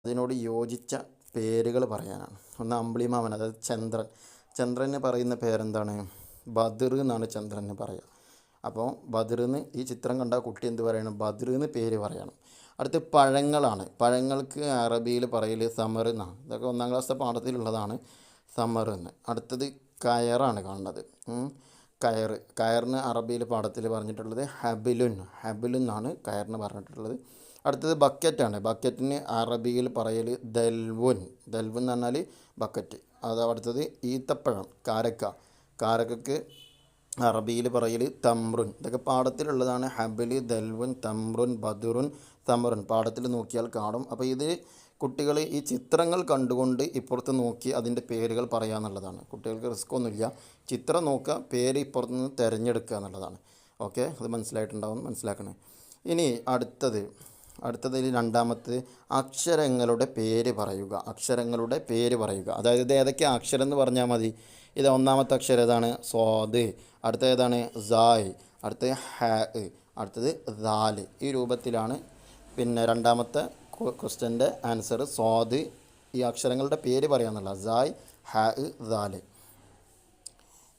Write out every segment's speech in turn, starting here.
അതിനോട് യോജിച്ച പേരുകൾ പറയാനാണ്. ഒന്ന് അമ്പിളിമാമൻ, അതായത് ചന്ദ്രൻ. ചന്ദ്രന് പറയുന്ന പേരെന്താണ്? ബദർ എന്നാണ് ചന്ദ്രന് പറയുക. അപ്പോൾ ബദറിന് ഈ ചിത്രം കണ്ട കുട്ടി എന്ത് പറയണം? ബദറിന് പേര് പറയണം. അടുത്ത് പഴങ്ങളാണ്. പഴങ്ങൾക്ക് അറബിയിൽ പറയൽ സമർ എന്നാണ്. ഇതൊക്കെ 1-ാം ക്ലാസ്സിലെ പാഠത്തിലുള്ളതാണ്, സമർ എന്ന്. അടുത്തത് കയറാണ് കാണുന്നത്. കയറിന് അറബിയിൽ പാഠത്തിൽ പറഞ്ഞിട്ടുള്ളത് ഹബിലുൻ. ഹബിലുൻ എന്നാണ് കയറിന് പറഞ്ഞിട്ടുള്ളത്. അടുത്തത് ബക്കറ്റാണ്. ബക്കറ്റിന് അറബിയിൽ പറയൽ ദൽവുൻ. ദൽവുൻ എന്ന് പറഞ്ഞാൽ ബക്കറ്റ്. അത് അടുത്തത് ഈത്തപ്പഴം, കാരക്കക്ക് അറബിയിൽ പറയൽ തമ്രുൻ. ഇതൊക്കെ പാഠത്തിലുള്ളതാണ്. ഹബിൽ, ദൽവുൻ, തമ്രുൻ, ബദുറുൻ, തമറുൻ. പാഠത്തിൽ നോക്കിയാൽ കാണും. അപ്പോൾ ഇത് കുട്ടികൾ ഈ ചിത്രങ്ങൾ കണ്ടുകൊണ്ട് ഇപ്പുറത്ത് നോക്കി അതിൻ്റെ പേരുകൾ പറയുക എന്നുള്ളതാണ്. കുട്ടികൾക്ക് റിസ്ക് ഒന്നുമില്ല. ചിത്രം നോക്കുക, പേര് ഇപ്പുറത്ത് നിന്ന് തിരഞ്ഞെടുക്കുക എന്നുള്ളതാണ്. ഓക്കെ, അത് മനസ്സിലായിട്ടുണ്ടാവും, മനസ്സിലാക്കണേ. ഇനി അടുത്തതിൽ രണ്ടാമത്തെ അക്ഷരങ്ങളുടെ പേര് പറയുക. അക്ഷരങ്ങളുടെ പേര് പറയുക, അതായത് ഇത് ഏതൊക്കെ അക്ഷരം എന്ന് പറഞ്ഞാൽ മതി. ഇത് 1-ാമത്തെ അക്ഷരം ഏതാണ്? സ്വാദ്. അടുത്ത ഏതാണ്? സായ്. അടുത്തത് ഹ. അടുത്തത് ദാല്. ഈ രൂപത്തിലാണ് പിന്നെ രണ്ടാമത്തെ ക്വസ്റ്റ്യൻ്റെ ആൻസർ. സ്വാദ്. ഈ അക്ഷരങ്ങളുടെ പേര് പറയാമെന്നുള്ള സായ്, ഹ, ദാല്.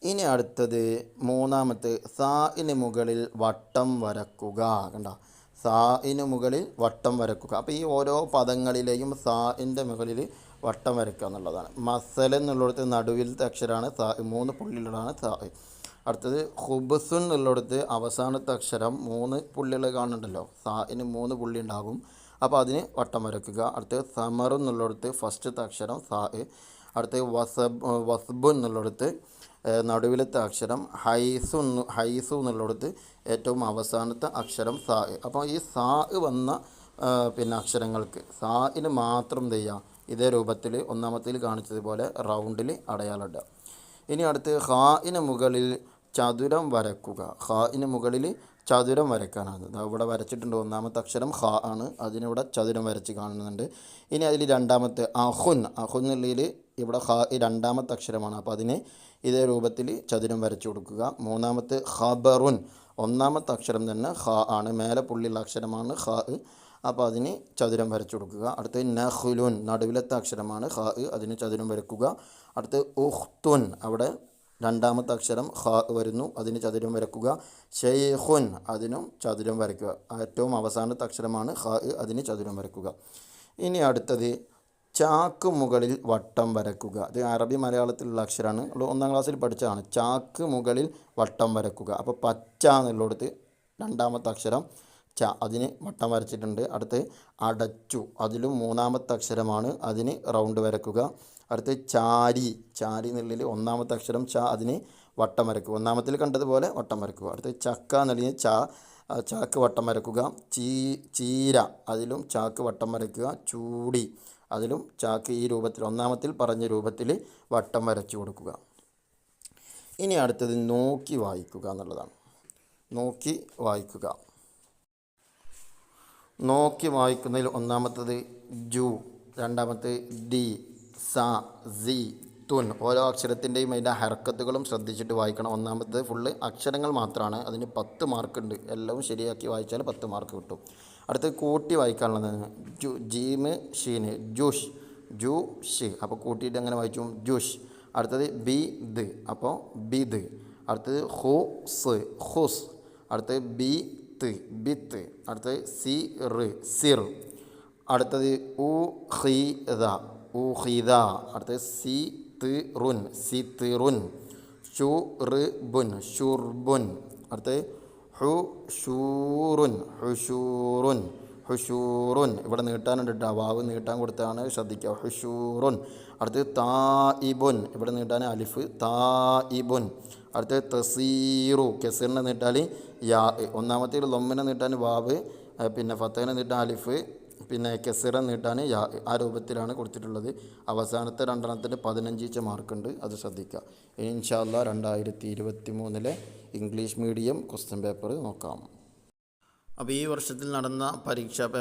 ഇനി അടുത്തത് 3-ാമത്തെ സായിന് മുകളിൽ വട്ടം വരക്കുക. കണ്ട, സായിന് മുകളിൽ വട്ടം വരക്കുക. അപ്പോൾ ഈ ഓരോ പദങ്ങളിലെയും സായിൻ്റെ മുകളിൽ വട്ടം വരക്കുക എന്നുള്ളതാണ്. മസൽ എന്നുള്ളിടത്ത് നടുവിലത്തെ അക്ഷരമാണ് സാ, 3 പുള്ളികളാണ് സാ. അടുത്തത് ഹുബ്സുൻ എന്നുള്ളിടത്ത് അവസാനത്തെ അക്ഷരം 3 പുള്ളികൾ കാണുന്നുണ്ടല്ലോ, സായിന് 3 പുള്ളി ഉണ്ടാകും. അപ്പോൾ അതിന് വട്ടം വരക്കുക. അടുത്തത് സമർ എന്നുള്ളിടത്ത് ഫസ്റ്റത്തെ അക്ഷരം സാ. അടുത്തത് വസ്ബു എന്നുള്ളിടത്ത് നടുവിലത്തെ അക്ഷരം ഹൈസു എന്നുള്ളിടത്ത് ഏറ്റവും അവസാനത്തെ അക്ഷരം സാ. അപ്പോൾ ഈ സാ വന്ന പിന്നെ അക്ഷരങ്ങൾക്ക് സായിന് മാത്രം ചെയ്യാം ഇതേ രൂപത്തിൽ 1-ാമത്തിൽ കാണിച്ചതുപോലെ റൗണ്ടിൽ അടയാളിടുക. ഇനി അടുത്ത് ഹായിന് മുകളിൽ ചതുരം വരക്കുക. ഹായിന് മുകളിൽ ചതുരം വരയ്ക്കാനാണ്. ഇവിടെ വരച്ചിട്ടുണ്ട്. 1-ാമത്തെ അക്ഷരം ഹ ആണ്, അതിനിവിടെ ചതുരം വരച്ച് കാണുന്നുണ്ട്. ഇനി അതിൽ രണ്ടാമത്തെ അഹുന്നുള്ളിൽ ഇവിടെ ഹ 2-ാമത്തെ അക്ഷരമാണ്. അപ്പോൾ അതിന് ഇതേ രൂപത്തിൽ ചതുരം വരച്ചു കൊടുക്കുക. 3-ാമത്തെ ഖബറുൻ. 1-ാമത്തെ അക്ഷരം തന്നെ ഹ ആണ്, മേലെ പുള്ളിയുള്ള അക്ഷരമാണ് ഹ. അപ്പോൾ അതിന് ചതുരം വരച്ചു കൊടുക്കുക. അടുത്ത് നഖ്ലുൻ, നടുവിലത്തെ അക്ഷരമാണ് ഹ, അതിന് ചതുരം വരക്കുക. അടുത്ത് ഉഖ്തുൻ, അവിടെ 2-ാമത്തെ അക്ഷരം ഹ വരുന്നു, അതിന് ചതുരം വരക്കുക. ഷെയ്ഖുൻ, അതിനും ചതുരം വരയ്ക്കുക. ഏറ്റവും അവസാനത്തെ അക്ഷരമാണ് ഹ, അതിന് ചതുരം വരക്കുക. ഇനി അടുത്തത് ചാക്ക് മുകളിൽ വട്ടം വരക്കുക. ഇത് അറബി മലയാളത്തിലുള്ള അക്ഷരമാണ്, 1-ാം ക്ലാസ്സിൽ പഠിച്ചതാണ്. ചാക്ക് മുകളിൽ വട്ടം വരക്കുക. അപ്പോൾ പച്ച എന്നുള്ളിടത്ത് 2-ാമത്തെ അക്ഷരം ച, അതിന് വട്ടം വരച്ചിട്ടുണ്ട്. അടുത്ത് അടച്ചു, അതിലും 3-ാമത്തെ അക്ഷരമാണ്, അതിന് റൗണ്ട് വരക്കുക. അടുത്ത് ചാരി എന്നുള്ളിൽ 1-ാമത്തെ അക്ഷരം ച, അതിന് വട്ടം വരക്കുക. 1-ാമത്തിൽ കണ്ടതുപോലെ വട്ടം വരക്കുക. അടുത്ത് ചക്ക എന്നുള്ളിൽ ചാക്ക് വട്ടം വരക്കുക. ചീര, അതിലും ചാക്ക് വട്ടം വരക്കുക. ചൂടി, അതിലും ചാക്ക് ഈ രൂപത്തിൽ 1-ാമത്തിൽ പറഞ്ഞ രൂപത്തിൽ വട്ടം വരച്ചു കൊടുക്കുക. ഇനി അടുത്തത് നോക്കി വായിക്കുക എന്നുള്ളതാണ്. നോക്കി വായിക്കുക. നോക്കി വായിക്കുന്നതിൽ 1-ാമത്തത് ജു, 2-ാമത്തെ ഡി, സ, സി, തുൻ. ഓരോ അക്ഷരത്തിൻ്റെയും അതിൻ്റെ ഹർക്കത്തുകളും ശ്രദ്ധിച്ചിട്ട് വായിക്കണം. 1-ാമത്തത് ഫുള്ള് അക്ഷരങ്ങൾ മാത്രമാണ്, അതിന് 10 മാർക്കുണ്ട്. എല്ലാം ശരിയാക്കി വായിച്ചാൽ 10 മാർക്ക് കിട്ടും. അടുത്ത് കൂട്ടി വായിക്കാനുള്ളത് ജീമ് ഷീന്, ജുഷ്, ജു ഷ്. അപ്പോൾ കൂട്ടിയിട്ട് അങ്ങനെ വായിച്ചു ജുഷ്. അടുത്തത് ബി ദ്, അപ്പോൾ ബിദ്. അടുത്തത് ഹു സ്, ഹുസ്. അടുത്തത് ബി ത്ത്, ബിത്ത്. അടുത്തത് സി റ്, സിർ. അടുത്തത് ഉ ഖീദ, ഉഖീദ. അടുത്തത് സി ത് റുൻ, സിത്റുൻ. ഷുർബുൻ, ഷുർബുൻ. അടുത്തത് ഹുഷൂറുൻ, ഹുഷൂറുൻ, ഹുഷൂറുൻ. ഇവിടെ നീട്ടാനുണ്ട് കേട്ടോ, വാവ് നീട്ടാൻ കൊടുത്താണ്, ശ്രദ്ധിക്കുക. ഹുഷൂറുൻ. അടുത്തത് തായിബുൻ, ഇവിടെ നീട്ടാൻ അലിഫ്, തായിബുൻ. അടുത്തത് തസീറു, കെസറിനെ നീട്ടാൽ യാ. 1-ാമത്തെ ലൊമ്മിനെ നീട്ടാൻ വാവ്, പിന്നെ ഫത്തേനെ നീട്ടാൻ അലിഫ്, പിന്നെ കെസറിനെ നീട്ടാൻ യാ. ആ രൂപത്തിലാണ് കൊടുത്തിട്ടുള്ളത്. അവസാനത്തെ 2-ണത്തിന് 15 മാർക്കുണ്ട്, അത് ശ്രദ്ധിക്കുക. ഇൻഷാ അല്ലാഹ് 2023 ഇംഗ്ലീഷ് മീഡിയം ക്വസ്റ്റ്യൻ പേപ്പർ നോക്കാം. അപ്പോൾ ഈ വർഷത്തിൽ നടന്ന പരീക്ഷാ പേപ്പർ